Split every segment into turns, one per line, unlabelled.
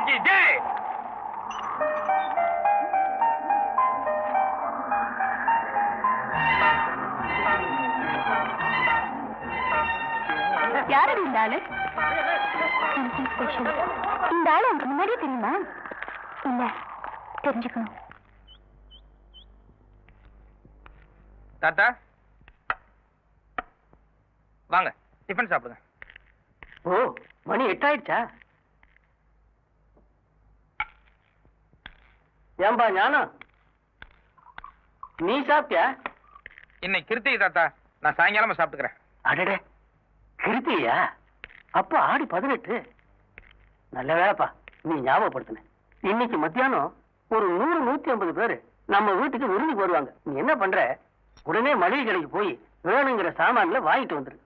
की जय।
யார் இந்த ஆளு? இந்த ஆளு உங்களுக்கு முன்னாடியே தெரியுமா? இல்ல, தெரிஞ்சுக்கணும்.
தாத்தா வாங்க டிஃபன் சாப்பிடுங்க.
ஓ, மணி 8 ஆயிடுச்சா? ஏம்பா ஞானம், நீ சாப்பிட்டியா?
இன்னைக்கு கிருத்திகை தாத்தா, நான் சாயங்காலமா சாப்பிட்டுக்கிறேன்.
அடடே, கிருத்தியா? அப்ப ஆடி 18. நல்ல வேலைப்பா நீ ஞாபகப்படுத்தின. இன்னைக்கு மத்தியானம் ஒரு 100-150 பேரு நம்ம வீட்டுக்கு விருந்துக்கு வருவாங்க. நீ என்ன பண்ற, உடனே மளிகை கடைக்கு போய் வேணுங்கிற சாமான்ல வாங்கிட்டு வந்துரு.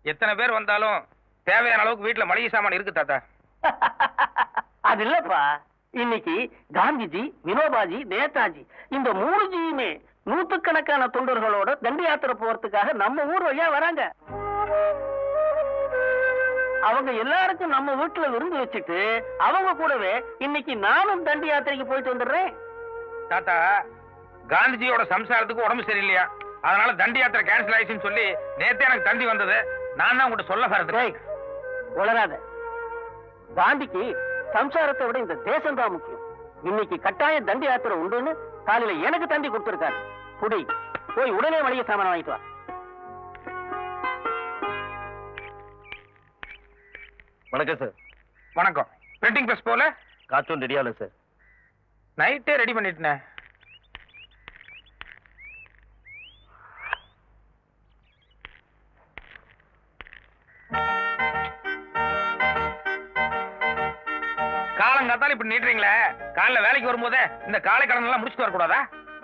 எத்தனை பேர் வந்தாலும் தேவையான அளவுக்கு வீட்டுல மளிகை சாமான் இருக்கு தாத்தா.
அது இல்லப்பா, இன்னைக்கு காந்திஜி, வினோபாஜி, நேதாஜி இந்த 3 ஜியுமே நூற்றுக்கணக்கான தொண்டர்களோட தண்டி யாத்திரை போறதுக்காக நம்ம ஊர் வழியா வராங்க. அவங்க எல்லாருக்கும் நம்ம வீட்டுல விருந்து வச்சுட்டு அவங்க கூடவே இன்னைக்கு நானும் தண்டி யாத்திரைக்கு போயிட்டு வந்துடுறேன்.
தாத்தா, காந்திஜியோட சம்சாரத்துக்கு உடம்பு சரியில்லையா, அதனால தண்டி யாத்திரை கேன்சல் ஆயிடுச்சுன்னு சொல்லி நேத்தே எனக்கு தந்தி வந்தது. நான் தான் உங்கள்கிட்ட சொல்ல வரது.
உளராத. காந்திக்கு சம்சாரத்தை விட இந்த தேசம் தான் முக்கியம். இன்னைக்கு கட்டாய தண்டி யாத்திரை உண்டுன்னு காலையில எனக்கு தந்தி கொடுத்திருக்காரு. புடி, போய் உடனே மளிகை சாமான் வாங்கிட்டு வா.
வணக்கம் சார்.
வணக்கம். பிரிண்டிங் பிரஸ் போல
கார்ட்டூன் ரெடியால சார்.
நைட்டே ரெடி பண்ணிட்டேன். காலங்காத்தால இப்படி நீட்டுறீங்களே, காலைல வேலைக்கு வரும்போதே இந்த காலை கடன் எல்லாம் முடிச்சுட்டு வரக்கூடாதா?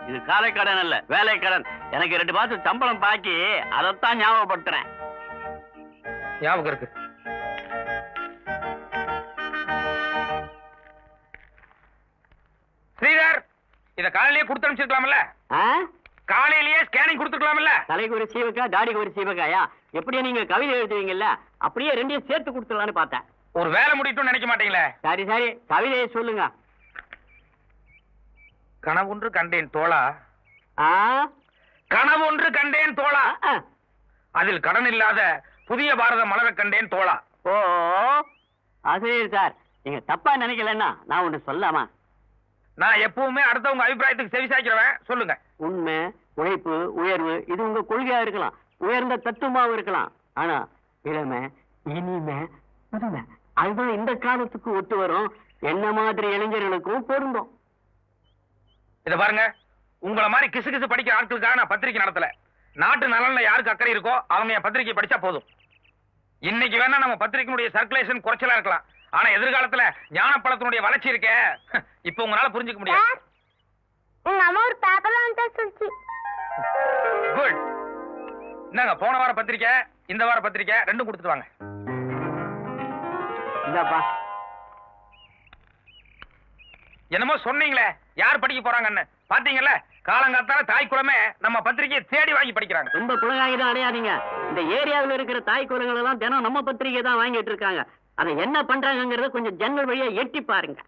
இது காலை கடன் அல்ல, வேலை கடன். எனக்கு 2 மாசம் சம்பளம் பாக்கி, அதைத்தான் ஞாபகப்படுத்துறேன்.
ஞாபகம் இருக்கு. ஸ்ரீதர், இத காலையிலேயே கொடுத்து அனுப்பிச்சிருக்கலாம்ல? காலையிலேயே ஸ்கேனிங் கொடுத்துக்கலாம்ல?
தலைக்கு ஒரு சீவக்கா, தாடிக்கு ஒரு சீவக்காயா? எப்படியே நீங்க கவிதை எழுதுவீங்கல்ல, அப்படியே 2ஐயும் சேர்த்து கொடுத்துடலான்னு பார்த்தேன்.
ஒரு வேலை முடியட்டும் நினைக்க மாட்டீங்களே?
சரி சரி, கவிதையை சொல்லுங்க.
கனவொன்று கண்டேன் தோளா,
ஆ?
கனவொன்று கண்டேன் தோளா, அதில் கடன் இல்லாத புதிய பாரதம் மலர கண்டேன் தோளா.
ஓ, அது சார், நீங்க தப்பா நினைக்கலன்னா நான் ஒண்ணு சொல்லாமா?
நான் எப்பவுமே அடுத்தவங்க அபிப்பிராயத்துக்கு செவிசாய்க்கிறவன். சொல்லுங்க.
உண்மை, உழைப்பு, உயர்வு இது உங்க கொள்கையா இருக்கலாம், உயர்ந்த தத்துவமாவும் இருக்கலாம். ஆனா இளமை, இனிமை, புதுமை அதுதான் இந்த காலத்துக்கு ஒத்து வரும். என்ன மாதிரி இளைஞர்களுக்கும் பொருந்தும்.
இத பாருங்க, உங்கள மாதிரி கிசு கிசு படிக்கிற ஆட்களுக்காக நான் பத்திரிக்கை நடத்தல. நாட்டு நலன்ல யாருக்கு அக்கறை இருக்கோ அவங்க என் பத்திரிக்கை படிச்சா போதும். இன்னைக்கு வேணா நம்ம பத்திரிக்கையுடைய சர்க்குலேஷன் குறைச்சலா இருக்கலாம், ஆனா எதிர்காலத்துல ஞானப்பழத்தினுடைய வளர்ச்சி இருக்க இப்ப உங்களால புரிஞ்சுக்க முடியாது. குட். என்னங்க, போன வார பத்திரிக்கை இந்த வார பத்திரிக்கை ரெண்டும் கொடுத்துட்டு வாங்க.
இந்தாப்பா.
என்னமோ சொன்னீங்களே யார் படிக்க போறாங்கன்னு, பாத்தீங்கல்ல? காலங்காத்தால தாய் குலமே நம்ம பத்திரிக்கையை தேடி வாங்கி படிக்கிறாங்க.
ரொம்ப குலகாகிதான் அடையாதீங்க. இந்த ஏரியாவில் இருக்கிற தாய் குலங்கள் எல்லாம் தினம் நம்ம பத்திரிகை தான் வாங்கிட்டு இருக்காங்க. அதை என்ன பண்றாங்கிறத கொஞ்சம் ஜன்னல் வழியா எட்டி பாருங்க.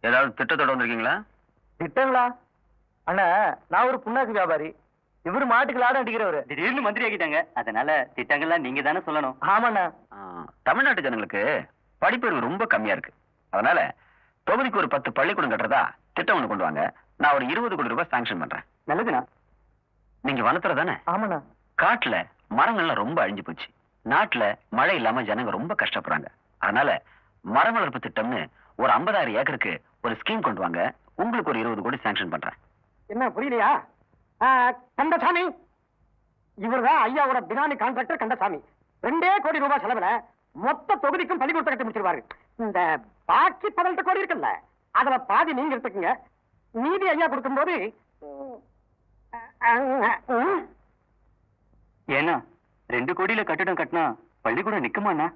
ஏதாவது திட்டத்தோட வந்திருக்கீங்களா?
திட்டங்களா? அண்ணா, நான் ஒரு புண்ணாக்கு வியாபாரி, இவரு மாட்டுக்கு லாடம் அடிக்கிறவரு. திடீர்னு மந்திரி ஆகிட்டாங்க, அதனால திட்டங்கள்லாம் நீங்க தானே சொல்லணும். ஆமாண்ணா.
தமிழ்நாட்டு ஜனங்களுக்கு படிப்பறிவு ரொம்ப கம்மியா இருக்கு. அதனால தொகுதிக்கு ஒரு 10 பள்ளிக்கூடம் கட்டுறதா திட்டம் ஒண்ணு கொண்டு வாங்க. நான் ஒரு 20 கோடி ரூபாய் சாங்ஷன் பண்றேன்.
நல்லதுண்ணா.
நீங்க வனத்துறை தானே?
ஆமாண்ணா.
காட்டுல மரங்கள்லாம் ரொம்ப அழிஞ்சு போச்சு. நாட்டுல மழை இல்லாம ஜனங்க ரொம்ப கஷ்டப்படுறாங்க. அதனால மரம் வளர்ப்பு திட்டம்னு ஒரு 50,000 ஏக்கருக்கு ஒரு ஸ்கீம் கொண்டு வாங்க. உங்களுக்கு ஒரு 20 கோடி சாங்ஷன் பண்றேன்.
என்ன புரியலையா? கந்தசாமி, இவர்தான் ஐயாவோட பினாமி கான்ட்ராக்டர் கந்தசாமி. 2 கோடி ரூபாய் செலவுல மொத்த தொகுதிக்கும் பள்ளிக்கூடத்தை கட்டி முடிச்சிருவாரு. இந்த பாக்கி 18 கோடி இருக்குல்ல, அதுல பாதி நீங்க எடுத்துக்கங்க, மீதி ஐயா கொடுக்கும்போது. ஏன்னா 2 கோடியில கட்டிடம் கட்டினா பள்ளிக்கூடம் நிக்குமாண்ணா?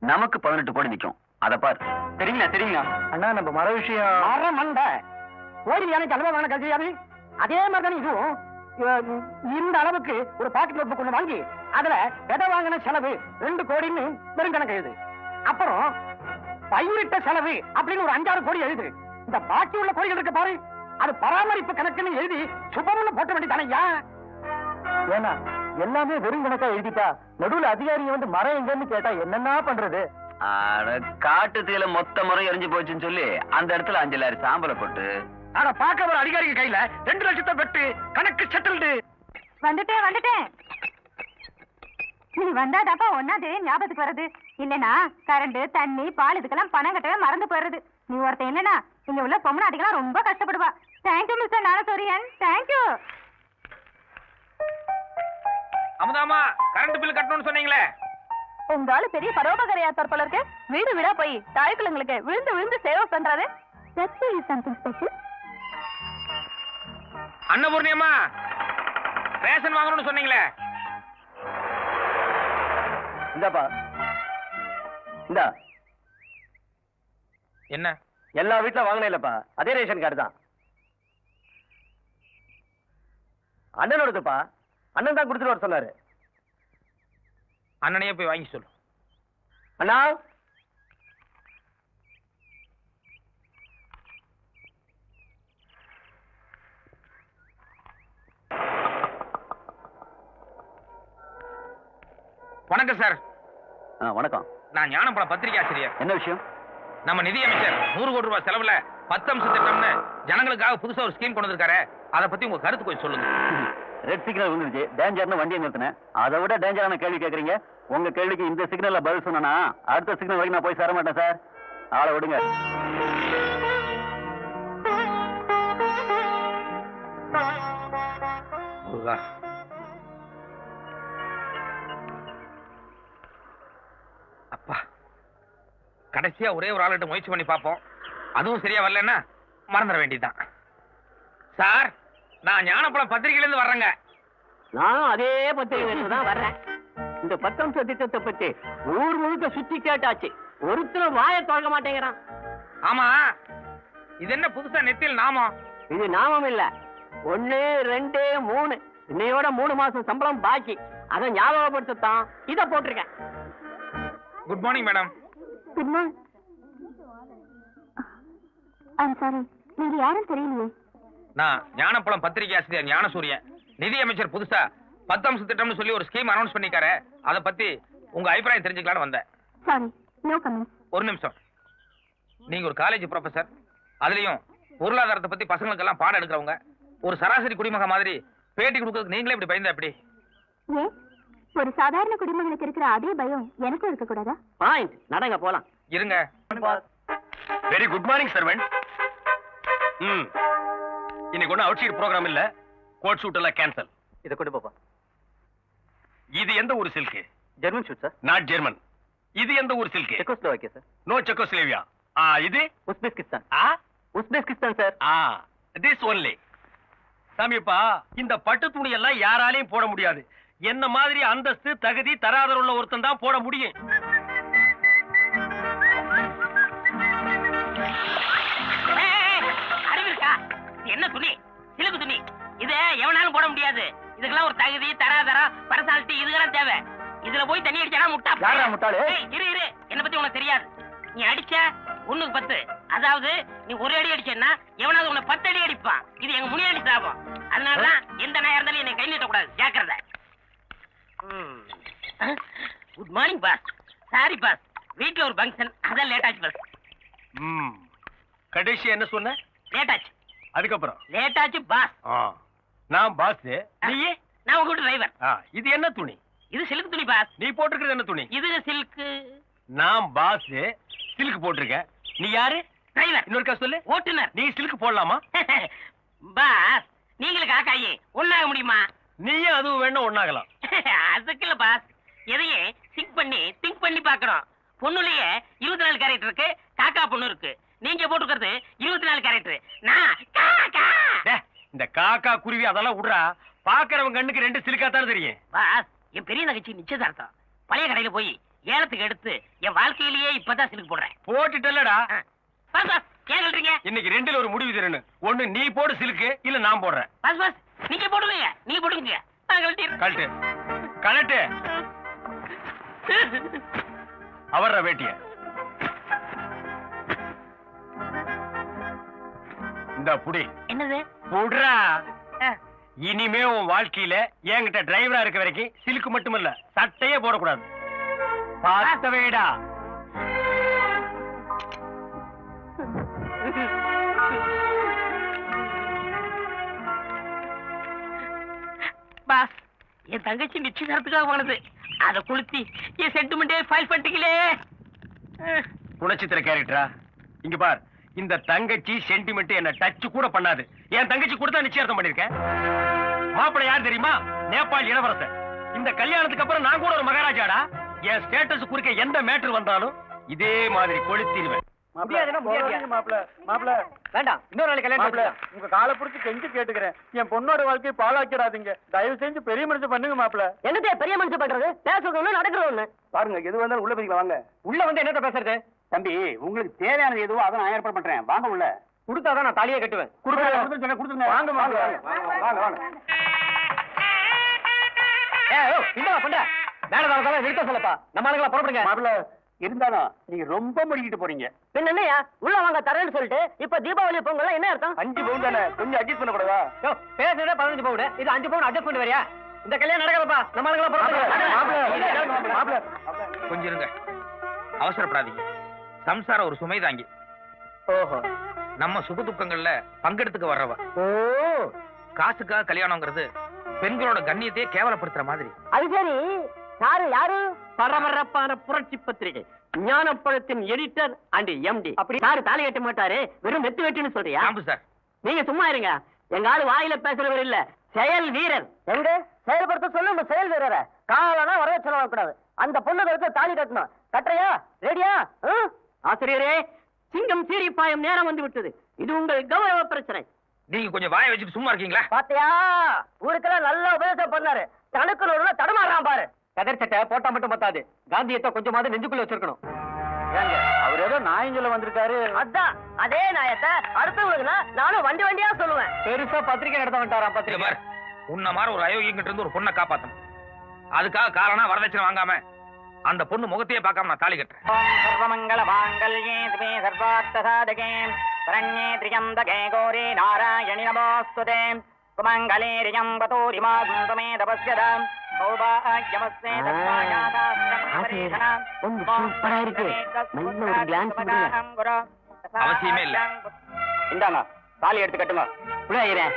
நமக்கு 18 கோடி நிக்கும். அத பாரு.
தெரியுங்களா? தெரியுங்களா அண்ணா? நம்ம மர விஷயம் மர மண்ட கோடி யானைக்கு அல்வா வேணா கல்வியாது. அதே மாதிரி தானே இதுவும். இந்த அளவுக்கு ஒரு பாக்கெட் நோட் புக் ஒண்ணு வாங்கி அதுல விதை வாங்கின செலவு 2 கோடின்னு பெருங்கணக்கு எழுது. அப்புறம் பயிரிட்ட செலவு அப்படின்னு ஒரு 5-6 கோடி எழுது. இந்த பாக்கி உள்ள கோடிகள் இருக்க பாரு, அது பராமரிப்பு கணக்குன்னு எழுதி சுபம்னு போட்ட வேண்டியதானையா? ஏன்னா எல்லாமே வெறும் கணக்கா எழுதிட்டா நடுவுல அதிகாரிங்க வந்து மரம் எங்கன்னு கேட்டா என்னன்னா பண்றது?
காட்டு தீல மொத்த மரம் எரிஞ்சு போச்சுன்னு சொல்லி அந்த இடத்துல 5 லாரி சாம்பலை போட்டு
ஆனா பார்க்க ஒரு அதிகாரிங்க கையில 2 லட்சத்தை பெற்று கணக்கு செட்டில்டு.
வந்துட்டேன். நீ வந்தாதாப்பா ஒன்னாது ஞாபகத்துக்கு வருது. இல்லனா கரண்ட் தண்ணி பால் இதுக்கெல்லாம் பணம் கட்டவே மறந்து போயிடுது. நீ ஒருத்தன் இல்லனா இங்க உள்ள பொம்மநாட்டிகளாம் ரொம்ப கஷ்டப்படுவா. Thank you mister Narasuriyan, thank you.
அமுதாமா, கரண்ட் பில் கட்டணும்னு சொன்னீங்களே.
உங்க ஆளு பெரிய பரோபகாரியாத்தார் போல இருக்கு. வீடு வீடா போய் தாய்க்குள்ளங்களுக்கு விழுந்து விழுந்து சேவை பண்றாரு. That's something special.
அன்னபூர்ணியம்மா, ரேஷன் வாங்கணும்னு சொன்னீங்களே.
இந்தாப்பா, இந்தா.
என்ன?
எல்லா வீட்டுல வாங்கினே இல்லப்பா, அதே ரேஷன் கார்டு தான். அண்ணனோடதுப்பா, அண்ணன் தான் கொடுத்துட்டு வர சொன்னாரு.
அண்ணனையே போய் வாங்கி சொல்லு.
அண்ணா,
வணக்கம் சார்.
வணக்கம்.
நான் ஞானப்பழம் பத்திரிகை ஆசிரியர்.
என்ன விஷயம்?
நம்ம நிதியமைச்சர் 100 கோடி ரூபாய் செலவுல 10 அம்ச திட்டம்னு ஜனங்களுக்காக புதுசா ஒரு ஸ்கீம் கொண்டு வந்திருக்காரு. அதை பத்தி உங்க கருத்து கொஞ்சம் சொல்லுங்க.
ரெட் சிக்னல் வந்துருச்சு, டேஞ்சர்னு வண்டியை நிறுத்தினேன். அதை விட டேஞ்சரான கேள்வி கேட்கறீங்க. உங்க கேள்விக்கு இந்த சிக்னல்ல பதில் சொன்னா அடுத்த சிக்னல் வரைக்கும் நான் போய் சேர மாட்டேன் சார். ஆளை விடுங்க.
அப்பா, கடைசியா ஒரே ஒரு ஆளுகிட்ட முயற்சி பண்ணி பார்ப்போம். அதுவும் சரியா வரலன்னா மறந்துட வேண்டியதுதான். சார், நான் ஞானப்பழம் பத்திரிகையில இருந்து வர்றேங்க.
நானும் அதே பத்திரிகையில தான் வர்றேன். இந்த 10 அம்ச திட்டத்தை பத்தி ஊர் முழுக்க சுத்தி கேட்டாச்சு. ஒருத்தரும் வாயை திறக்க மாட்டேங்கிறான்.
ஆமா, இது என்ன புதுசா நெத்தியில் நாமம்?
இது நாமம் இல்ல, 1, 2, 3 இன்னையோட 3 மாசம் சம்பளம் பாக்கி. அதை ஞாபகப்படுத்தத்தான் இத போட்டிருக்கேன்.
Good morning madam.
Good morning. I'm sorry, நீங்க யாரும் தெரியலையே.
நான் ஞானப்பழம் பத்திரிகை ஆசிரியர் ஞானசூரியன். நிதியமைச்சர் புதுசா 10 அம்ச திட்டம்னு சொல்லி ஒரு ஸ்கீம் அனௌன்ஸ் பண்ணிருக்காரு. அதை பத்தி உங்க அபிப்பிராயம் தெரிஞ்சுக்கலாம்னு வந்தேன்.
Sorry, no comment.
ஒரு நிமிஷம். நீங்க ஒரு காலேஜ் ப்ரொஃபசர், அதுலயும் பொருளாதாரத்தை பத்தி பசங்களுக்கெல்லாம் பாடம் எடுக்கிறவங்க, ஒரு சராசரி குடிமக மாதிரி பேட்டி கொடுக்கறதுக்கு நீங்களே இப்படி பயந்தா எப்படி?
ஏன் ஒரு சாதாரண குடிமகனுக்கு இருக்கிற அதே பயம் எனக்கும் இருக்க கூடாதா?
பாயிண்ட், நடங்க போலாம்.
இருங்க.
Very good morning servant. இன்னைக்கு ஒன்னும் அவுட் சைட் ப்ரோக்ராம் இல்ல, கோட் ஷூட் எல்லாம் கேன்சல்.
இத கொண்டு போப்பா.
இது எந்த ஊர் silk?
German suit sir.
Not German. இது எந்த ஊர் silk?
Czechoslovakia sir.
No Czechoslovakia. இது
Uzbekistan. Uzbekistan sir.
This only. சாமியப்பா, இந்த பட்டு துணி எல்லாம் யாராலையும் போட முடியாது. என்ன மாதிரி அந்தஸ்து தகுதி தராதர உள்ள ஒருத்தன் தான் போட முடியும்.
அறிவிருக்கா? என்ன துணி? சிலுக்கு துணி. இது எவனாலும் போட முடியாது. இதுக்கெல்லாம் ஒரு தகுதி தராதரம் பர்சனாலிட்டி இதுக்கெல்லாம் தேவை. இதுல போய் தண்ணி அடிச்சா முட்டா.
யாரா முட்டாளு?
இரு இரு, என்ன பத்தி உனக்கு தெரியாது. நீ அடிச்ச 1க்கு 10. அதாவது நீ ஒரு அடி அடிச்சேன்னா எவனாவது உன்னை 10 அடி அடிப்பான். இது எங்க முனியாண்டி சாபம். அதனாலதான் எந்த நாயா இருந்தாலும் என்னை கை நீட்ட கூடாது. ஜாக்கிரதை. Good morning boss. Sorry boss, வீட்டுல ஒரு ஃபங்க்ஷன், அதான் லேட் ஆச்சு பாஸ்.
கடைசி என்ன சொன்ன?
லேட் ஆச்சு.
அதுக்கப்புறம்
லேட் ஆச்சு பாஸ்.
நான் பாஸ், நீயே?
நான் உங்க வீட்டு டிரைவர்.
இது என்ன துணி?
இது சில்க் துணி பாஸ்.
நீ போட்டிருக்கிறது என்ன துணி?
இது சில்க்.
நான் பாஸ், சில்க் போட்டிருக்கேன். நீ யாரு?
டிரைவர்.
இன்னொருக்கா சொல்லு.
ஓட்டுநர்.
நீ சில்க் போடலாமா?
பாஸ், நீங்களும் காக்காயி ஒண்ணாக முடியுமா?
நீயும் அதுவும் வேணும் ஒண்ணாகலாம்.
அதுக்கு இல்ல பாஸ், எதையே திங்க் பண்ணி பாக்கணும். பொண்ணுலயே 24 கேரக்டர் இருக்கு, காக்கா பொண்ணு இருக்கு. நீங்க போட்டுக்கிறது 24 கேரக்டர். நான் காக்கா.
இந்த காக்கா குருவி அதெல்லாம் விடுறா. பாக்குறவங்க கண்ணுக்கு 2 சிலுக்கா தானே தெரியும்.
பாஸ், என் பெரிய நகைச்சி நிச்சயதார்த்தம். பழைய கடையில போய் ஏலத்துக்கு எடுத்து என் வாழ்க்கையிலேயே இப்பதான் சிலுக்கு போடுறேன்.
போட்டுட்டல்லடா.
பாஸ் பாஸ், ஏன் சொல்றீங்க?
இன்னைக்கு 2ல ஒரு முடிவு தரணும். ஒண்ணு நீ போடு சிலுக்கு, இல்ல நான் போடுறேன்.
பாஸ் பாஸ், நீங்க போடுங்க, நீங்க போடுங்க. நான் கழட்டிடுறேன்.
கழட்டு கழட்டு. அவர்ற வேட்டிய இந்த புடி.
என்னது?
புடுறா. இனிமே உன் வாழ்க்கையில என்கிட்ட டிரைவரா இருக்க வரைக்கும் சிலுக்கு மட்டுமல்ல சட்டையே போடக்கூடாது. பார்த்தவேடா.
பாஸ், என் தங்கச்சி நிச்சயதார்த்தத்துக்காக போனது. அதை கொளுத்தி என் சென்டிமெண்டே ஃபைல் பண்ணிட்டீங்களே.
குணச்சித்திர கேரக்டரா? இங்க பார், இந்த தங்கச்சி சென்டிமெண்ட் என்ன டச் கூட பண்ணாது. என் தங்கச்சி கூட தான் நிச்சயார்த்தம் பண்ணிருக்கேன். மாப்பிள்ளை யார் தெரியுமா? நேபாள் இளவரசர். இந்த கல்யாணத்துக்கு அப்புறம் நான் கூட ஒரு மகாராஜாடா. என் ஸ்டேட்டஸ் குறுக்க எந்த மேட்டர் வந்தாலும் இதே மாதிரி கொளுத்திடுவேன்.
வேண்டாம், இன்னொரு நாளைக்கு கல்யாணம்.
உங்க காலை பிடிச்சி கெஞ்சி கேட்டுக்கிறேன், என் பொண்ணோட வாழ்க்கையை பாழாக்கிடாதீங்க. தயவு செஞ்சு பெரிய மனுஷன் பண்ணுங்க மாப்பிள்ள.
என்னதே பெரிய மனுஷன் பண்றது? பேசுறது ஒண்ணு, நடக்கிறது ஒண்ணு.
பாருங்க, எது வந்தாலும் உள்ள போய்க்கலாம் வாங்க.
உள்ள வந்து என்னத்த பேசுறது?
தம்பி, உங்களுக்கு தேவையானது எதுவோ அதை நான் ஏற்பாடு பண்றேன். வாங்க உள்ள.
கொடுத்தாதான் நான் தாலியே கட்டுவேன்.
கொடுத்துருங்க. வாங்க வாங்க வாங்க வாங்க.
இந்தா பண்ற வேலை நிறுத்த சொல்லப்பா. நம்ம ஆளுங்களா புறப்படுங்க.
மாப்பிள்ள இருந்தாலும் நீங்க ரொம்ப முடிக்கிட்டு போறீங்க.
பின்ன என்னையா உள்ள வாங்க தரேன்னு சொல்லிட்டு இப்ப தீபாவளி பொங்கல் என்ன அர்த்தம்?
5 பவுன் தானே, கொஞ்சம் அட்ஜஸ்ட் பண்ண கூடாதா?
பேசுறதே 15 பவுன், இது 5 பவுன் அட்ஜஸ்ட் பண்ணி வரியா? இந்த கல்யாணம் நடக்கிறப்பா. நம்ம ஆளுங்களா புறப்படுங்க.
கொஞ்சம் இருங்க, அவசரப்படாதீங்க. சம்சாரம் ஒரு சுமை தாங்கி.
ஓஹோ,
நம்ம சுக துக்கங்கள்ல பங்கெடுத்துக்க வர்றவ.
ஓ,
காசுக்காக கல்யாணங்கிறது பெண்களோட கண்ணியத்தையே கேவலப்படுத்துற மாதிரி.
அது சரி. யாரு பரபரப்பான புரட்சி பத்திரிகை ஞானப்பழத்தின் எடிட்டர் அண்ட் எம்டி. அப்படி யாரு தாலி கட்ட மாட்டாரு, வெறும் வெத்து வெட்டுன்னு சொல்றியா?
ஆம்பு சார்,
நீங்க சும்மா இருங்க. எங்க ஆளு வாயில பேசுறவர் இல்ல, செயல் வீரர். எங்க செயல்படுத்த சொல்லுங்க. செயல் வீரரை காலனா வர சொல்லக்கூடாது. அந்த பொண்ணு கருத்து தாலி கட்டணும். கட்டுறையா? ரெடியா? ஆசிரியரே, சிங்கம் சீறி பாயும் நேரம் வந்து விட்டது. இது உங்கள் கௌரவ பிரச்சனை.
நீங்க கொஞ்சம் வாயை வச்சுட்டு சும்மா இருக்கீங்களா?
பாத்தியா, ஊருக்கெல்லாம் நல்ல உபதேசம் பண்ணாரு. தனக்கு நடுவுல தடமாறான் பாரு. கதர் சட்டை போட்டா மட்டும் பத்தாது, காந்தியத்தை கொஞ்சமாவது நெஞ்சுக்குள்ள வச்சிருக்கணும்.
அவர் ஏதோ நாயஞ்சல வந்திருக்காரு.
அதான் அதே நாயத்தை அடுத்தவங்களுக்குன்னா நானும் வண்டி வண்டியா சொல்லுவேன். பெருசா பத்திரிக்கை நடத்த வேண்டாராம்.
இங்க
பத்திரிக்கை
பாரு, உன்ன மாதிரி ஒரு அயோக்கியங்கிட்ட இருந்து ஒரு பொண்ணை காப்பாத்தணும். அதுக்காக காரணம் வரதட்சணை வாங்காம அந்த பொண்ணு முகத்தையே பார்க்காம நான் தாலி கட்டுறேன்.
சர்வமங்கல மாங்கல்யே சிவே சர்வார்த்த சாதகே சரண்யே த்ரியம்பகே கௌரி நாராயணி நமோஸ்துதே சுமங்கலே ரியம்பதோரி மாதுமே தபஸ்யதாம் சௌபாக்யமஸ்தே தஸ்மாயாதாஸ்தமபரேஷனாம்.
சூப்பரா இருக்கு. நல்ல ஒரு கிளான்ஸ் கொடுங்க.
அவசியமே இல்ல.
இந்தாங்க, தாலி எடுத்து கட்டுங்க. புள்ளையரே,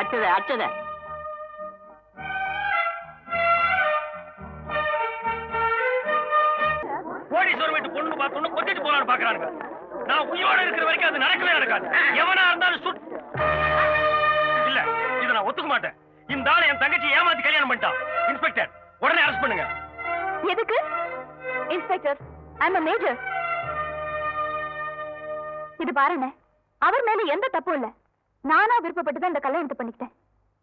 அச்சத அச்சத.
கோடீஸ்வரர் வீட்டு பொண்ணு பார்த்தோன்னு கொத்திட்டு போலான்னு பாக்குறாங்க. நான் உயிரோட இருக்கிற வரைக்கும் அது நடக்கவே நடக்காது. எவனா இருந்தாலும் இல்ல, இதை நான் ஒத்துக்க மாட்டேன். இந்த ஆளு என் தங்கச்சி ஏமாத்தி கல்யாணம் பண்ணிட்டான். இன்ஸ்பெக்டர், உடனே அரெஸ்ட் பண்ணுங்க.
எதுக்கு? Inspector, I am a major. இது பாருங்க, அவர் மேல எந்த தப்பும் இல்ல. நானா விருப்பப்பட்டு தான் இந்த கல்யாணத்தை பண்ணிக்கிட்டேன்.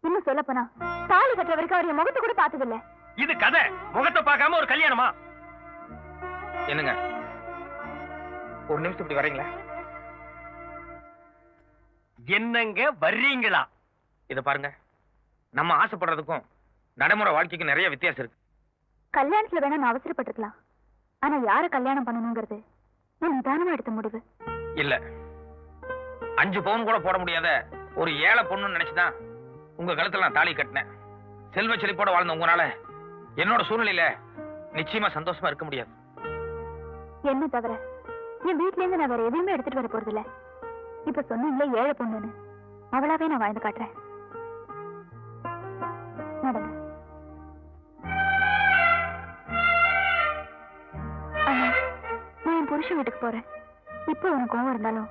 இன்னும் சொல்ல போனா தாலி கட்டுற வரைக்கும் அவர் என் முகத்தை கூட பார்த்தது இல்ல.
இது கதை. முகத்தை பார்க்காம ஒரு கல்யாணமா?
என்னங்க, ஒரு நிமிஷம் இப்படி வரீங்களா?
என்னங்க வர்றீங்களா?
இத பாருங்க, நம்ம ஆசைப்படுறதுக்கும் நடைமுறை வாழ்க்கைக்கு நிறைய வித்தியாசம் இருக்கு.
கல்யாணத்துல வேணா நான் அவசரப்பட்டிருக்கலாம். ஆனா யார கல்யாணம் பண்ணணுங்கிறது நான் நிதானமா எடுத்த முடிவு.
இல்ல, 5 பவுன் கூட போட முடியாத ஒரு ஏழை பொண்ணுன்னு நினைச்சுதான் உங்க கழுத்துல நான் தாலி கட்டினேன். செல்வ செழிப்போட வாழ்ந்த உங்களால என்னோட சூழ்நிலையில நிச்சயமா சந்தோஷமா இருக்க முடியாது.
என்ன தவிர என் வீட்ல இருந்து நான் வேற எதுவுமே எடுத்துட்டு வர போறது இல்ல. இப்ப சொன்னீங்களே ஏழை பொண்ணுன்னு, அவளாவே நான் வாழ்ந்து காட்டுறேன். நடங்க. அண்ணா, நான் என் புருஷன் வீட்டுக்கு போறேன். இப்போ உனக்கு கோவம் இருந்தாலும்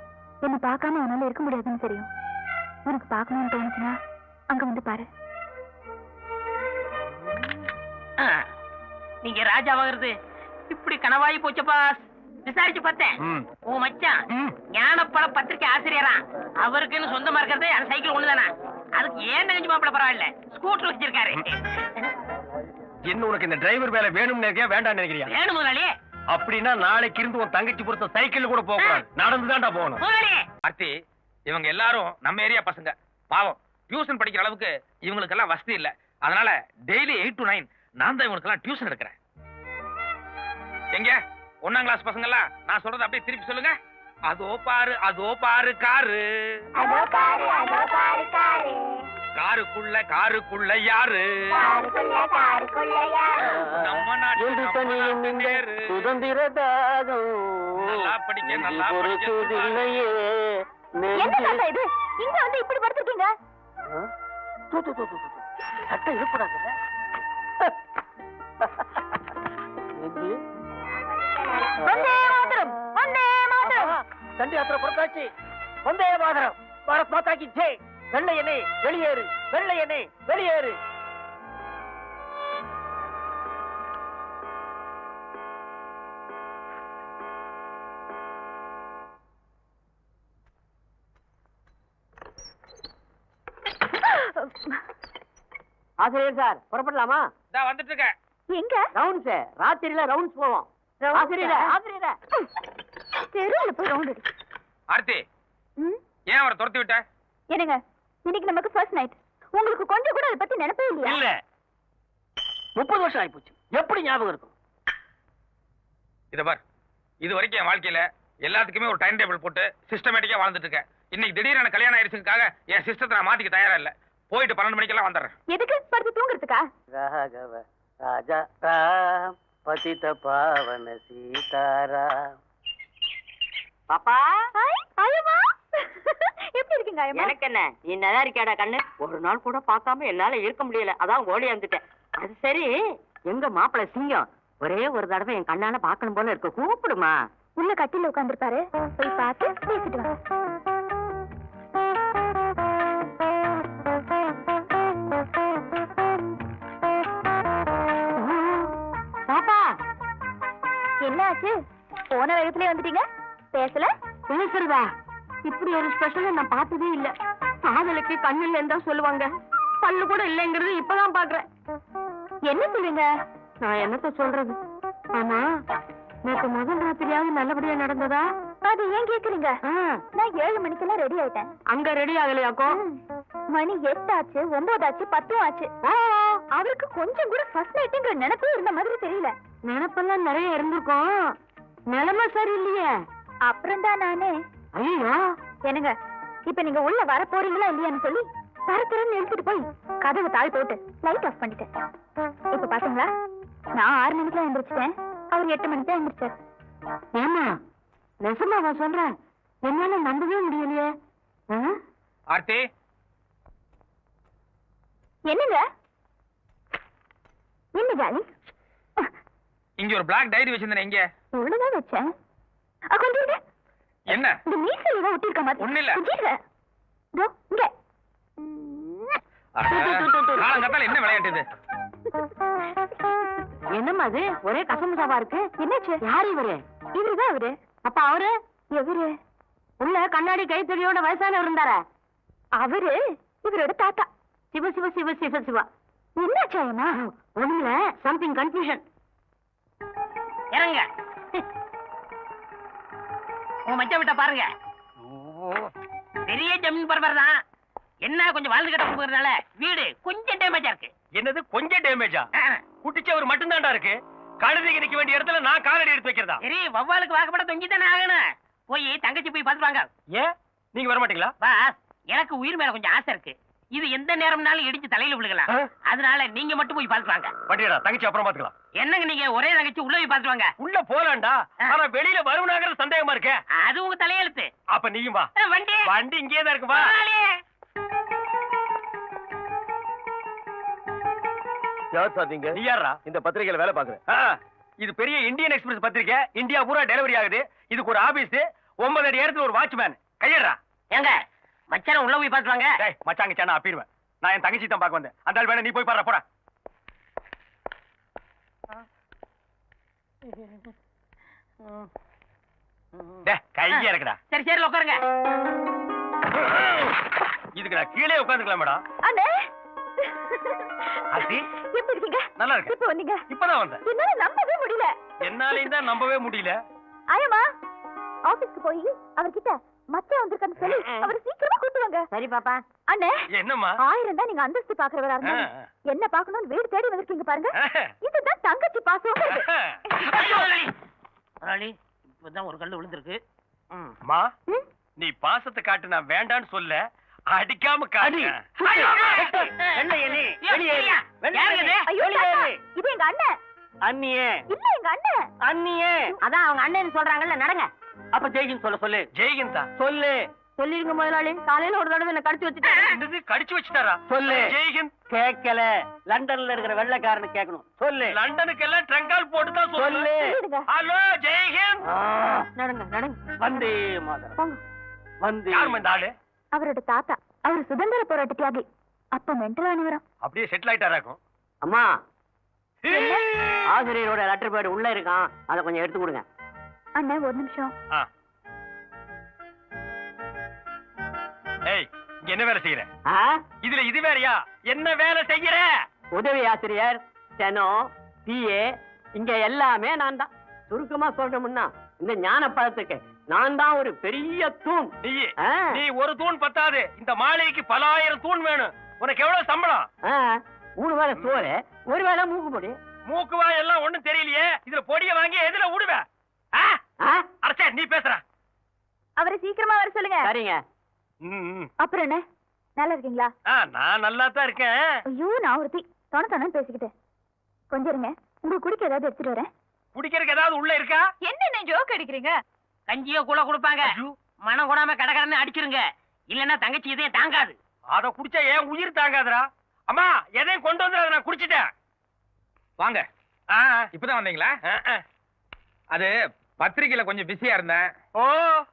என்ன பார்க்காம உன்னால இருக்க முடியாதுன்னு தெரியும். உனக்கு பார்க்கணும்னு தோணுச்சுன்னா அங்க வந்து பாரு.
நீங்க ராஜாவாகிறது இப்படி கனவாயி போச்சப்பா. விசாரிச்சு பார்த்தேன், உன் மச்சான் ஞானப்பழ பத்திரிக்கை ஆசிரியரா. அவருக்குன்னு சொந்தமா இருக்கிறது அந்த சைக்கிள் ஒண்ணுதானா? அதுக்கு ஏன் நினைச்சு மாப்பிள பரவாயில்ல, ஸ்கூட்டர் வச்சிருக்காரு.
என்ன உனக்கு இந்த டிரைவர் வேலை வேணும்னு நினைக்கிறியா வேண்டாம் நினைக்கிறியா?
வேணும் முதலாளி.
அப்படின்னா நாளைக்கு இருந்து உன் தங்கச்சி பொறுத்த சைக்கிள் கூட போக கூடாது, நடந்துதான்டா போகணும்.
முதலாளி,
ஆர்த்தி, இவங்க எல்லாரும் நம்ம ஏரியா பசங்க. பாவம், டியூஷன் படிக்கிற அளவுக்கு இவங்களுக்கு எல்லாம் வசதி இல்ல. அதனால டெய்லி 8 to 9 நான் தான் இவங்களுக்கு எல்லாம் டியூஷன் எடுக்கிறேன். எங்க 1ஆம் கிளாஸ் பசங்க எல்லாம் நான் சொல்றத அப்படியே திருப்பி சொல்லுங்க. அதோ பாரு காரு, காருக்குள்ள யாரு, நம்ம நாட்டு நேரு.
சுதந்திர தாகம்
நல்லா படிக்க
பொறுக்குதில்லையே.
என்ன தாத்தா இது? இங்க வந்து இப்படி படுத்துருக்கீங்க?
சட்டை இருப்படாதுல்ல.
வந்தே மாதரம், வந்தே மாதரம்.
தண்டி யாத்திரை புறத்தாச்சு. வந்தே மாதரம். பாரத் மாதா கி ஜெய். வெள்ளையனே வெளியேறு, வெள்ளையனே வெளியேறு. ஆசிரியர் சார், புறப்படலாமா?
இதா வந்துட்டு இருக்க.
எங்க?
ரவுண்ட்ஸ், ராத்திரியில ரவுண்ட்ஸ் போவோம். ஆசிரியர்
தெருவுல போய் ரவுண்ட் அடி.
ஆர்த்தி, ஏன் அவரை துரத்தி விட்ட?
என்னங்க, இன்னைக்கு நமக்கு ஃபர்ஸ்ட் நைட். உங்களுக்கு கொஞ்சம் கூட அதை பத்தி நினைப்பே இல்லையா?
இல்ல, 30 வருஷம் ஆயிப்போச்சு. எப்படி ஞாபகம் இருக்கும்?
இத பார், இது வரைக்கும் என் வாழ்க்கையில எல்லாத்துக்குமே ஒரு டைம் டேபிள் போட்டு சிஸ்டமேட்டிக்கா வாழ்ந்துட்டு இருக்கேன். இன்னைக்கு திடீர்னு கல்யாணம் ஆயிடுச்சுக்காக என் சிஸ்டத்தை நான் மாத்திக்க தயாரா இல்ல. போயிட்டு 12 மணிக்கெல்லாம் வந்துடுறேன்.
எதுக்கு? படுத்து தூங்குறதுக்கா?
ராகவ ராஜா ராம் பதித பாவன சீதாராம்.
பாப்பா,
ஐயம்மா, எப்படி இருக்கீங்க ஐயம்மா?
எனக்கு என்ன, நீ நல்லா இருக்கியாடா கண்ணு? ஒரு நாள் கூட பார்க்காம என்னால இருக்க முடியல, அதான் ஓடி வந்துட்டேன். அது சரி, எங்க மாப்பிள்ளை சிங்கம் ஒரே ஒரு தடவை என் கண்ணால பாக்கணும் போல இருக்கு, கூப்பிடுமா.
உள்ள கட்டில உட்காந்துருப்பாரு, போய் பார்த்து பேசிட்டு வா.
பாப்பா,
என்னாச்சு? போன வேகத்திலே வந்துட்டீங்க, பேசல?
பேசுறதா? இப்படி ஒரு ஸ்பெஷல் நான் பார்த்ததே இல்ல. காதலுக்கு கண்ணு இல்லைன்னு தான் சொல்லுவாங்க, பல்லு கூட இல்லைங்கிறது இப்பதான் பாக்குறேன்.
என்ன சொல்றீங்க?
நான் என்னத்த சொல்றது? ஆமா, நேற்று முதல் ராத்திரியாவது நல்லபடியா நடந்ததா?
அது ஏன் கேக்குறீங்க? நான் 7 மணிக்கெல்லாம் ரெடி ஆயிட்டேன்.
அங்க ரெடி ஆகலையாக்கும்?
மணி 8 ஆச்சு, 9 ஆச்சு, 10 ஆச்சு. அவருக்கு கொஞ்சம் கூட ஃபர்ஸ்ட் நைட்டுங்கிற நினைப்பே இருந்த மாதிரி தெரியல.
நினைப்பெல்லாம் நிறைய இருந்திருக்கும், நிலைமை சரியில்லையே.
அப்புறம் தான் நானே,
ஐயோ
என்னங்க, இப்ப நீங்க உள்ள வர போறீங்களா இல்லையான்னு சொல்லி தரத்துறன்னு எடுத்துட்டு போய் கதவை தாழ் போட்டு லைட் ஆஃப் பண்ணிட்டேன். இப்ப பாத்தீங்களா, நான் 6 மணிக்கு எந்திரிச்சிட்டேன், அவர் 8 மணிக்கு தான் எந்திரிச்சார்.
ஏமா நெசமாவா சொல்றேன்? என்னால நம்பவே முடியலையே.
ஆர்த்தி,
என்னங்க என்ன ஜாலி?
இங்க ஒரு பிளாக் டைரி வச்சிருந்தேன். எங்க?
இவ்வளவுதான் வச்சேன். கொஞ்சம் இருங்க.
என்ன?
இந்த மீசை ஏதோ ஒட்டிருக்க மாதிரி.
ஒண்ணும் இல்ல.
கொஞ்சம் இருங்க. இதோ இங்க.
காலங்கத்தால என்ன விளையாட்டு இது?
என்னம்மா அது ஒரே கசமுசாவா இருக்கு?
என்னாச்சு?
யாரு இவரு?
இவருதான் அவரு.
அப்ப அவரு
எவரு?
உள்ள கண்ணாடி கைத்தறியோட வயசானவர் இருந்தாரா?
அவரு இவரோட தாத்தா.
சிவ சிவ சிவ சிவ சிவா.
என்னாச்சு அம்மா?
ஒண்ணுல சம்திங் கன்ஃபியூஷன்.
இறங்க. உங்க மச்சான் விட்ட பாருங்க, பெரிய ஜமீன் பரபர் தான். என்ன கொஞ்சம் வாழ்ந்து கட்ட போகிறதுனால வீடு கொஞ்சம் டேமேஜா இருக்கு.
என்னது கொஞ்சம் டேமேஜா? குட்டிச்சவர் மட்டும்தான்டா இருக்கு. கழுதைக்கு நிக்க வேண்டிய இடத்துல நான் காலடி எடுத்து வைக்கிறதா?
சரி, வவ்வாலுக்கு வாக்கப்பட தொங்கி தானே ஆகணும். போய் தங்கச்சி போய் பாத்துவாங்க.
ஏன் நீங்க வர மாட்டீங்களா?
பாஸ், எனக்கு உயிர் மேல கொஞ்சம் ஆசை இருக்கு. இது எந்த நேரம்னாலும் இடிச்சு தலையில விழுகலாம். அதனால நீங்க மட்டும் போய் பாத்துவாங்க.
வண்டியடா, தங்கச்சி அப்புறம் பாத்துக்கலாம்.
என்னங்க நீங்க ஒரே தங்கச்சி உள்ள போய் பாத்துவாங்க.
உள்ள போலாம்டா, ஆனா வெளியில வருவனாங்கிற சந்தேகமா இருக்கே.
அது உங்க தலையெழுத்து.
அப்ப நீயும் வா.
வண்டி
வண்டி இங்கே தான் இருக்கு, வா.
யார் சாதிங்க?
நீ யாரா?
இந்த பத்திரிகையில வேலை பாக்குறேன்.
இது பெரிய இந்தியன் எக்ஸ்பிரஸ் பத்திரிக்கை, இந்தியா பூரா டெலிவரி ஆகுது. இதுக்கு ஒரு ஆபீஸ், 9 அடி இடத்துல ஒரு வாட்ச்மேன். கையறா.
ஏங்க மச்சான உள்ள போய் பாத்துவாங்க.
டேய் மச்சாங்க சேனா அப்பிடுவேன். நான் என் தங்கச்சி தான் பார்க்க வந்தேன். அந்த ஆள் வேணா நீ போய் பாரு, போடா. டேய் கைய இருக்குடா.
சரி சரி உட்காருங்க.
இதுக்கு நான் கீழே உட்கார்ந்துக்கலாம் மேடம்.
அண்ணே,
ஆர்த்தி,
எப்படி இருக்கீங்க?
நல்லா இருக்கு.
இப்ப வந்தீங்க?
இப்பதான் வந்தேன்.
என்னால நம்பவே முடியல.
என்னாலையும் தான் நம்பவே முடியல.
ஆயம்மா, ஆபீஸ்க்கு போய் அவர்கிட்ட மச்சான் வந்திருக்கான்னு சொல்லி அவர் சீக்கிரமா கூட்டுவாங்க.
சரி பாப்பா.
அண்ணே
என்னம்மா
1000 தான் நீங்க அந்தஸ்து பாக்குறவரா இருந்தா என்ன பாக்கணும்னு வீடு தேடி வந்திருக்கீங்க பாருங்க. இதுதான் தங்கச்சி பாசம்.
முதலாளி இப்பதான் ஒரு கல்லு விழுந்திருக்கு.
மா நீ பாசத்தை காட்டு, நான் வேண்டான்னு சொல்ல, அடிக்காம காடி.
ஐயோ தாத்தா, இது எங்க அண்ணன்.
அண்ணியே
இல்ல எங்க அண்ணன்.
அண்ணியே
அதான் அவங்க அண்ணன் சொல்றாங்கல்ல, நடங்க.
அப்ப ஜெய்கின் சொல்ல சொல்லு.
ஜெய்கின் தான்
சொல்லு.
சொல்லிருங்க முதலாளி, காலையில ஒரு தடவை என்ன கடிச்சு வச்சுட்டாரு.
என்னது கடிச்சு வச்சுட்டாரா?
சொல்லு.
ஜெய்கின்
கேட்கல. லண்டன்ல இருக்கிற வெள்ளைக்காரனு கேட்கணும். சொல்லு.
லண்டனுக்கு எல்லாம் ட்ரங்கால் போட்டு தான் சொல்லு.
சொல்லு.
சொல்லிடுங்க.
ஹலோ ஜெய்கின்.
நடங்க நடங்க.
வந்தே மாதரம்.
போங்க.
வந்தே.
யாரும்மா இந்த ஆளு?
அவரோட தாத்தா. அவர் சுதந்திர போராட்ட தியாகி. அப்ப மென்டல் ஆனவரம்.
அப்படியே செட்டில் ஆயிட்டாராக்கும்.
அம்மா ஆசிரியரோட லெட்டர் பேட் உள்ள இருக்கான், அதை கொஞ்சம் எடுத்து கொடுங்க.
அண்ணன் ஒரு நிமிஷம்.
ஏய் இங்க என்ன வேலை செய்யற?
ஆ?
இதுல இது வேறயா? என்ன வேலை செய்யற?
உதவி ஆசிரியர், ஸ்டெனோ, பிஏ, இங்க எல்லாமே நான் தான். சுருக்கமா சொல்றோம்னா இந்த ஞான பழத்துக்கு நான் தான் ஒரு பெரிய தூண்.
நீ ஒரு தூண் பத்தாது, இந்த மாளிகைக்கு பல ஆயிரம் தூண் வேணும். உனக்கு எவ்வளவு சம்பளம்?
3 வேளை சோறு, 1 வேளை மூக்கு பொடி.
மூக்குவா எல்லாம் ஒண்ணும் தெரியலையே. இதுல பொடிய வாங்கி எதுல விடுவ? அரசே நீ பேசுற.
அவரை சீக்கிரமா வர சொல்லுங்க.
சரிங்க.
அப்புறம் என்ன, நல்லா இருக்கீங்களா?
நான் நல்லா தான் இருக்கேன்.
ஐயோ நான் ஒருத்தி தொண பேசிக்கிட்டேன். கொஞ்சம் இருங்க, உங்களுக்கு குடிக்க ஏதாவது எடுத்துட்டு வரேன்.
குடிக்கிறதுக்கு ஏதாவது உள்ள இருக்கா?
என்ன ஜோக் அடிக்கிறீங்க?
கஞ்சியோ கூட கொடுப்பாங்க, மனம் கூடாம கடகடன்னு அடிச்சிருங்க. இல்லன்னா தங்கச்சி இதையும் தாங்காது.
அத குடிச்சா ஏன் உயிர் தாங்காதுடா. அம்மா எதையும் கொண்டு வந்து நான் குடிச்சிட்டேன்.
வாங்க. இப்பதான் வந்தீங்களா? அது பத்திரிக்கையில கொஞ்சம் பிஸியா இருந்தேன்.
ஓ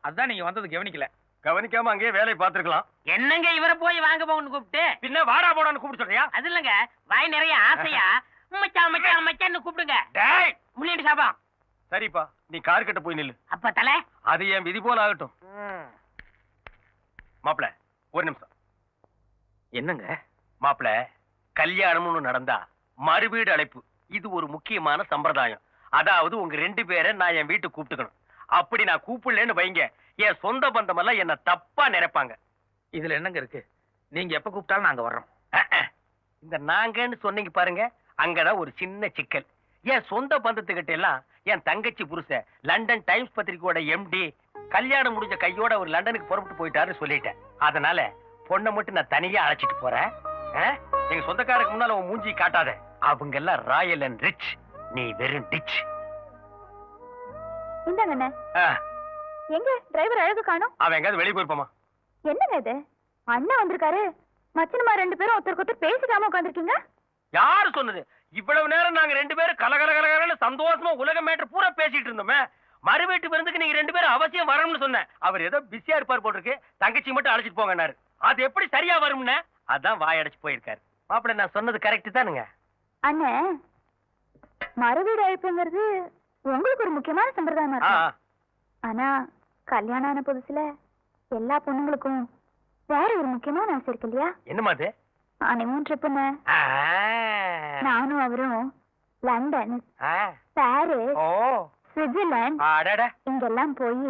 அதான் நீங்க வந்தது கவனிக்கல.
கவனிக்காம அங்கேயே வேலையை பார்த்திருக்கலாம்.
என்னங்க இவரை போய் வாங்க போன்னு கூப்பிட்டு?
பின்ன வாடா போடான்னு கூப்பிட்டு சொல்றியா?
அது இல்லங்க, வாய் நிறைய ஆசையா மச்சான் மச்சான் மச்சான்னு கூப்பிடுங்க.
டேய்
முன்னாடி சாபம்.
சரிப்பா, நீ கார் கிட்ட போய் நில்லு.
அப்ப தலை
அது என் விதி போல ஆகட்டும். மாப்பிள ஒரு நிமிஷம்.
என்னங்க
மாப்பிள, கல்யாணம்னு நடந்தா மறுவீடு அழைப்பு, இது ஒரு முக்கியமான சம்பிரதாயம். அதாவது உங்க 2 பேரை நான் என் வீட்டுக்கு கூப்பிட்டுக்கணும். அப்படி நான் கூப்பிடலன்னு வைங்க, என் சொந்த பந்தம் எல்லாம் என்ன தப்பா நினைப்பாங்க.
இதுல என்னங்க இருக்கு? நீங்க எப்ப கூப்பிட்டாலும் நாங்க வர்றோம்.
இந்த நாங்கன்னு சொன்னீங்க பாருங்க, அங்கதான் ஒரு சின்ன சிக்கல். என் சொந்த பந்தத்துக்கிட்ட எல்லாம் என் தங்கச்சி புருஷ லண்டன் டைம்ஸ் பத்திரிக்கையோட எம்டி கல்யாணம் முடிஞ்ச கையோட ஒரு லண்டனுக்கு புறப்பட்டு போயிட்டாருன்னு சொல்லிட்டேன். அதனால பொண்ணை மட்டும் நான் தனியா அழைச்சிட்டு போறேன். எங்க சொந்தக்காரருக்கு முன்னால உன் மூஞ்சி காட்டாத. அவங்க எல்லாம் ராயல் அண்ட் ரிச், நீ வெறும் டிச்.
இந்தாங்க அண்ணே. எங்க டிரைவர் அழகு காணோம்?
அவன் எங்காவது வெளியே போயிருப்பாமா?
என்னங்க இது, அண்ணன் வந்திருக்காரு, மச்சனமா 2 பேரும் ஒருத்தருக்கு ஒருத்தர் பேசிக்காம உட்காந்துருக்கீங்க.
யாரு சொன்னது? இவ்வளவு நேரம் நாங்க 2 பேரும் கலகலகலன்னு சந்தோஷமா உலக மேட்டர் பூரா பேசிட்டு இருந்தோமே. மறுவீட்டு விருந்துக்கு நீங்க 2 பேரும் அவசியம் வரணும்னு சொன்னேன். அவர் ஏதோ பிஸியா இருப்பார் போட்டிருக்கு, தங்கச்சி மட்டும் அழைச்சிட்டு போங்கன்னாரு. அது எப்படி சரியா வரும்னு அதான் வாயடைச்சு போயிருக்காரு. மாப்பிள்ள நான் சொன்னது கரெக்ட் தானுங்க?
அண்ணே, மறுவீடு அழைப்புங்கிறது உங்களுக்கு ஒரு முக்கியமான சம்பிரதாயமா இருக்கு. ஆனா கல்யாணம் ஆன புதுசுல எல்லா பொண்ணுங்களுக்கும் வேற ஒரு முக்கியமான ஆசை இருக்கு இல்லையா?
என்னமா அது?
ஹனிமூன் ட்ரிப்புன்னு. நானும் அவரும் லண்டன், பாரிஸ், சுவிட்சர்லாந்து இங்கெல்லாம் போய்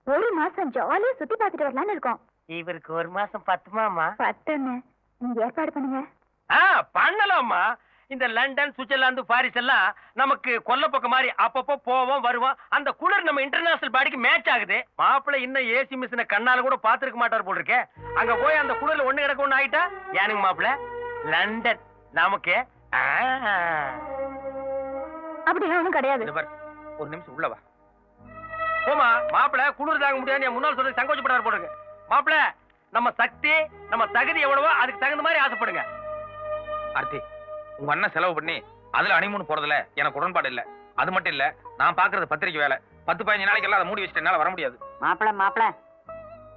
1 மாசம் ஜாலியா சுத்தி பார்த்துட்டு வரலாம்னு இருக்கோம்.
இவருக்கு 1 மாசம் பத்துமாமா?
10ன்னு நீங்க ஏற்பாடு பண்ணுங்க.
பண்ணலாமா? இந்த லண்டன், சுவிட்சர்லாந்து, பாரிஸ் எல்லாம் நமக்கு கொல்லப்பக்கம் மாதிரி அப்பப்போ போவோம் வருவோம். அந்த குளிர் நம்ம இன்டர்நேஷனல் பாடிக்கு மேட்ச் ஆகுது. மாப்பிள்ள இன்னும் ஏசி மிஷினை கண்ணால கூட பாத்துருக்க மாட்டார் போல் இருக்கேன். அங்க போய் அந்த குளிர்ல ஒண்ணு கிடக்க ஒண்ணு ஆயிட்டா ஏனுங்க மாப்பிள்ள? லண்டன் நமக்கு
அப்படிலாம் ஒண்ணும் கிடையாது.
ஒரு நிமிஷம் உள்ள வா.
போமா மாப்பிள்ள, குளிர் தாங்க முடியாது என் முன்னாள் சொல்றது சங்கோச்சப்படாரு போல் இருக்கு. மாப்பிள்ள, நம்ம சக்தி நம்ம தகுதி எவ்வளவோ அதுக்கு தகுந்த மாதிரி ஆசைப்படுங்க.
ஆர்த்தி, உங்க அண்ணன் செலவு பண்ணி அதுல ஹனிமூன் போறதுல எனக்கு உடன்பாடு இல்ல. அது மட்டும் இல்ல, நான் பாக்குறது பத்திரிக்கை வேலை. 10-15 நாளைக்கு எல்லாம் அதை மூடி வச்சுட்டு என்னால வர முடியாது.
மாப்பிள்ள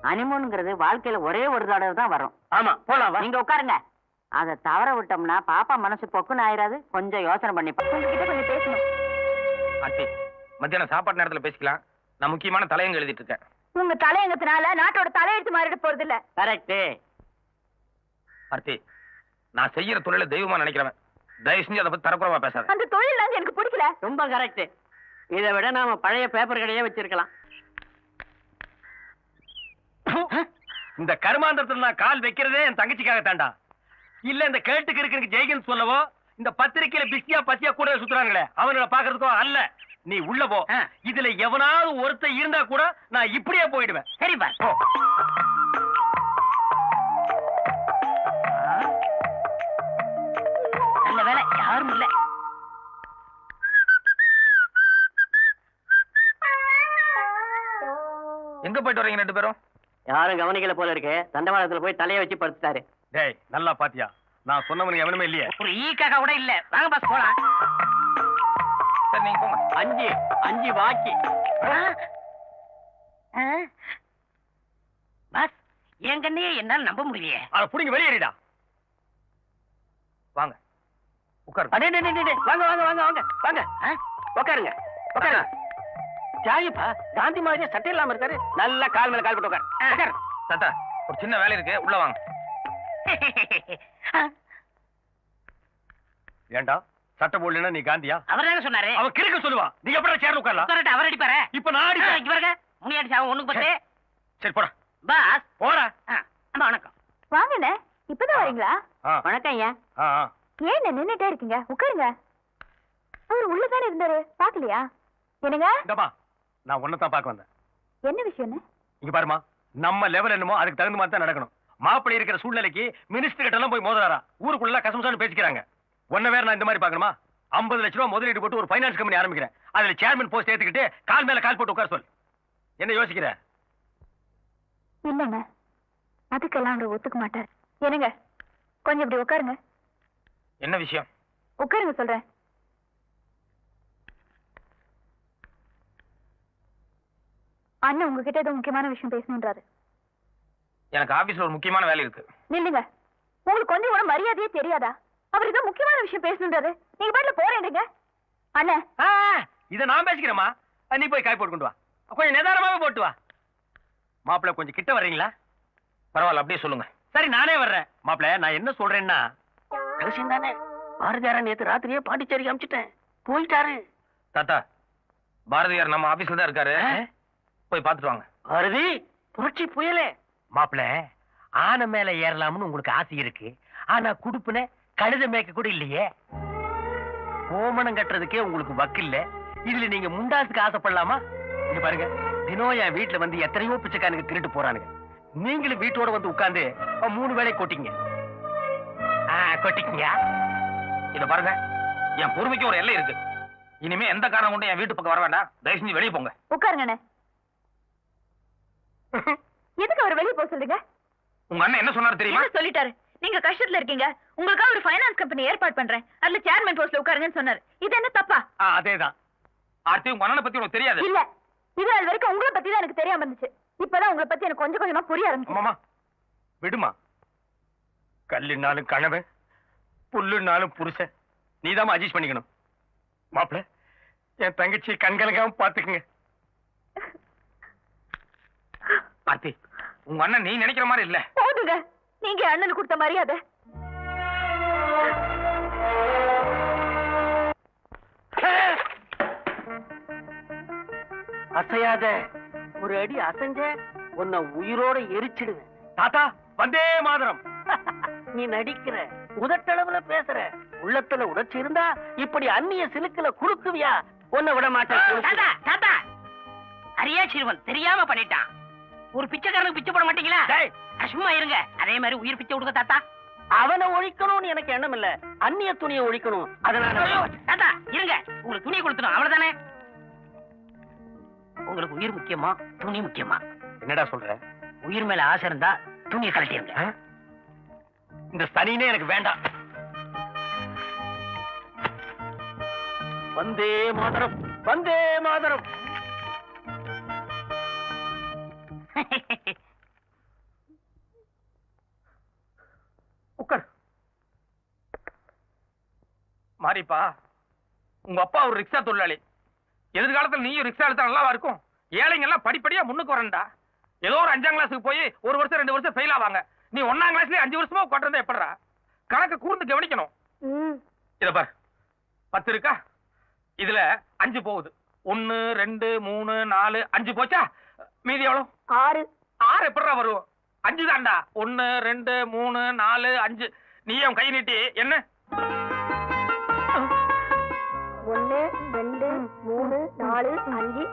ஹனிமூன்ங்கிறது வாழ்க்கையில ஒரே ஒரு தடவை தான் வரும்.
ஆமா போலாம்.
நீங்க உட்காருங்க. அதை தவற விட்டோம்னா பாப்பா மனசு பொக்குன்னு ஆயிராது. கொஞ்சம் யோசனை பண்ணி
உங்ககிட்ட கொஞ்சம் பேசணும்.
ஆர்த்தி, மத்தியானம் சாப்பாட்டு நேரத்துல பேசிக்கலாம். நான் முக்கியமான தலையங்க எழுதிட்டு இருக்கேன்.
உங்க தலையங்கத்தினால நாட்டோட தலையெழுத்து மாறிட போறது இல்ல.
கரெக்ட்.
ஆர்த்தி, நான் செய்யற தொழில தெய்வமா நினைக்கிறவன். தயவு செஞ்சு அதை பத்தி தரக்குறவா பேசாத.
அந்த தொழில் எனக்கு பிடிக்கல.
ரொம்ப கரெக்ட். இதை விட நாம பழைய பேப்பர் கடையே வச்சிருக்கலாம்.
இந்த கருமாந்திரத்துல நான் கால் வைக்கிறதே என் தங்கச்சிக்காக தாண்டா. இல்ல இந்த கேட்டுக்கு இருக்கு ஜெய்கன் சொல்லவோ இந்த பத்திரிக்கையில பிஸியா பசியா கூட சுத்துறாங்களே அவங்கள பாக்குறதுக்கோ அல்ல. நீ உள்ள போ. இதுல எவனாவது ஒருத்தர் இருந்தா கூட நான் இப்படியே போயிடுவேன்.
சரிப்பா. நல்ல வேலை யாரும் இல்ல.
எங்க போயிட்டு வரீங்க ரெண்டு பேரும்?
யாரும் கவனிக்கல போல இருக்கு. தண்டவாளத்துல போய் தலைய வச்சு படுத்துட்டாரு.
டேய் நல்லா பாத்தியா? நான் சொன்னவனுக்கு எவனுமே இல்லையே.
ஒரு ஈக்காக கூட இல்ல. வாங்க பாஸ் போலாம்.
சரி நீங்க போங்க.
5 பாக்கி.
பாஸ் என் கண்ணையே என்னால நம்ப முடியலையே.
அத புடிங்க வெளியேறிடா.
வாங்க உட்காருங்க.
அடே டே டே வாங்க வாங்க வாங்க வாங்க வாங்க. உட்காருங்க உட்காருங்க. ஜாயிப்பா காந்தி மாதிரியே சட்டை இல்லாம இருக்காரு. நல்லா கால் மேல கால் போட்டு உட்காரு.
தாத்தா ஒரு சின்ன வேலை இருக்கு, உள்ள வாங்க.
ஏண்டா சட்டை போடலன்னா நீ காந்தியா?
அவர் தானே சொன்னாரு.
அவன் கிறுக்க சொல்லுவா. நீ எப்படி சேர்ல உட்காரலாம்?
உட்காரட்ட அவர் அடிப்பாரு.
இப்ப நான் அடிப்பேன்.
இங்க பாருங்க முனியாடி சாவம் ஒண்ணுக்கு பத்து.
சரி போடா
பாஸ்
போடா.
அம்மா வணக்கம்.
வாங்கண்ணே, இப்பதான் வரீங்களா?
வணக்கம் ஐயா.
ஏன் நின்னுட்டே இருக்கீங்க? உட்காருங்க. அவர் உள்ளதானே இருந்தாரு, பாக்கலையா? என்னங்க?
இந்தமா நான் ஒன்னதான் பார்க்க வந்தேன்.
என்ன விஷயம்னு?
இங்க பாருமா, நம்ம லெவல் என்னமோ அதுக்கு தகுந்த மாதிரி தான் நடக்கணும். மாப்பிள்ளை இருக்கிற சூழ்நிலைக்கு மினிஸ்டர் கிட்ட எல்லாம் போய் மோதறாரா? ஊருக்குள்ள கசமுசான்னு பேசிக்கிறாங்க. ஒன்ன வேற நான் இந்த மாதிரி பார்க்கணுமா? 50 லட்சம் ரூபாய் முதலீடு போட்டு ஒரு ஃபைனான்ஸ் கம்பெனி ஆரம்பிக்கிறேன். அதுல சேர்மன் போஸ்ட் ஏத்துக்கிட்டு கால் மேல கால் போட்டு உட்கார சொல். என்ன யோசிக்கிற?
இல்லங்க, அதுக்கெல்லாம் அவர் ஒத்துக்க மாட்டார். என்னங்க கொஞ்சம் இப்படி உட்காருங்க.
என்ன விஷயம்?
உட்காருங்க சொல்றேன். அண்ணன் உங்ககிட்ட ஏதோ முக்கியமான விஷயம் பேசணுன்றாரு.
எனக்கு ஆபீஸ்ல ஒரு முக்கியமான வேலை இருக்கு.
நில்லுங்க, உங்களுக்கு கொஞ்சம் கூட மரியாதையே தெரியாதா? அவர் ஏதோ முக்கியமான விஷயம் பேசணுன்றாரு, நீங்க பாட்டுல போறேன்றீங்க. அண்ணே
இத நான் பேசிக்கிறேமா. நீ போய் காய் போட்டு கொண்டு வா. கொஞ்சம் நிதானமாவே போட்டு வா. மாப்பிள்ளை கொஞ்சம் கிட்ட வர்றீங்களா?
பரவாயில்ல, அப்படியே சொல்லுங்க.
சரி நானே வர்றேன். மாப்பிள்ளை நான் என்ன சொல்றேன்னா,
ரகசியம் தானே. பாரதியாரா நேத்து ராத்திரியே பாண்டிச்சேரிக்கு அனுப்பிச்சிட்டேன், போயிட்டாரு.
தாத்தா பாரதியார் நம்ம ஆபீஸ்ல தான் இருக்காரு, போய் பார்த்துட்டு வாங்க.
பாரதி புரட்சி புயலே.
மாப்பிள்ளை ஆனை மேல ஏறலாம்னு உங்களுக்கு ஆசை இருக்கு. ஆனா குடுப்புன கழுத மேய்க்க கூட இல்லையே. கோமணம் கட்டுறதுக்கே உங்களுக்கு வக்கில்ல. இதுல நீங்க முண்டாசுக்கு ஆசைப்படலாமா? இங்க பாருங்க, தினம் என் வீட்டுல வந்து எத்தனையோ பிச்சைக்காரனுக்கு திருட்டு போறானுங்க. நீங்களும் வீட்டோட வந்து உட்கார்ந்து 3 வேளை கொட்டிங்க. கொட்டிக்கீங்க.
இத பாருங்க, என் பொறுமைக்கு ஒரு எல்லை இருக்கு. இனிமே எந்த காரணம் கொண்டு என் வீட்டு பக்கம் வர வேண்டாம். தயவு செஞ்சு வெளியே போங்க.
உட்காருங்க அண்ணே. எதுக்கு அவர் வெளியே போக சொல்றீங்க?
உங்க அண்ணன் என்ன சொன்னாரு தெரியுமா?
என்ன சொல்லிட்டாரு? நீங்க கஷ்டத்துல இருக்கீங்க, உங்களுக்காக ஒரு ஃபைனான்ஸ் கம்பெனி ஏற்பாடு பண்றேன், அதுல சேர்மன் போஸ்ட்ல உட்காருங்கன்னு சொன்னாரு. இது என்ன தப்பா?
அதேதான்.
ஆர்த்தி, உங்க அண்ணனை பத்தி உனக்கு தெரியாது.
இல்ல, இது நாள் வரைக்கும் உங்களை பத்தி தான் எனக்கு தெரியாம இருந்துச்சு. இப்பதான் உங்களை பத்தி எனக்கு கொஞ்சம் கொஞ்சமா புரிய ஆரம்பிச்சு.
மாமா விடுமா. கல்லுனாலும் கணவன், புல்லுனாலும் புருஷன். நீதான் அட்ஜஸ்ட் பண்ணிக்கணும். மாப்பிள்ள என் தங்கச்சி கண்கலங்காம பாத்துக்குங்க.
ஆர்த்தி, உங்க அண்ணன் நீ நினைக்கிற மாதிரி இல்ல.
போதுங்க, நீங்க அண்ணனுக்கு கொடுத்த மரியாதை.
அசையாத. ஒரு அடி அசைஞ்ச உன்னை உயிரோட எரிச்சிடுவேன்.
தாத்தா வந்தே மாதரம்.
நீ நடிக்கிற, உதட்டளவுல பேசுற, உள்ளத்துல உணர்ச்சி இருந்தா இப்படி அந்நிய சிலுக்குல குறுக்குவியா? உன்னை விட மாட்டேன்.
தாத்தா தாத்தா அரியா சிறுவன் தெரியாம பண்ணிட்டான். ஒரு பிச்சைக்காரனுக்கு பிச்சை போட மாட்டீங்களா? சும்மா இருங்க. அதே மாதிரி உயிர் பிச்சை கொடுக்க தாத்தா.
அவனை ஒழிக்கணும்னு எனக்கு எண்ணம் இல்ல, அந்நிய துணியை ஒழிக்கணும். அதனால
தாத்தா இருங்க, உங்களுக்கு துணியை கொடுத்துடும் அவ்வளவுதானே. உங்களுக்கு உயிர் முக்கியமா துணி முக்கியமா?
என்னடா சொல்ற?
உயிர் மேல ஆசை இருந்தா துணியை கழட்டிருங்க.
இந்த சனினே எனக்கு வேண்டாம்.
வந்தே மாதரம், வந்தே மாதரம்.
உட்கார். மாரிப்பா, உங்க அப்பா ஒரு ரிக்ஷா தொழிலாளி. எதிர்காலத்தில் நீயும் ரிக்ஷா எடுத்தா நல்லாவா இருக்கும்? ஏழைங்க எல்லாம் படிப்படியா முன்னுக்கு வரண்டா. ஏதோ ஒரு 5ஆம் கிளாஸுக்கு போய் 1 வருஷம் 2 வருஷம் ஃபெயில் ஆவாங்க. நீ 1ஆம் கிளாஸ்லயே 5 வருஷமா உட்கார்ந்தா எப்படிடா? கணக்கு கூர்ந்து கவனிக்கணும். இத பாரு, 10 இருக்கா? இதுல 5 போகுது. 1 2 3 4 5 போச்சா? மீதி எவ்வளவு?
6.
6 எப்படிடா வரும்? 5 தான்டா. 1 2 3 4 5. நீ என் கை நீட்டி என்ன?
1 2 3 4 5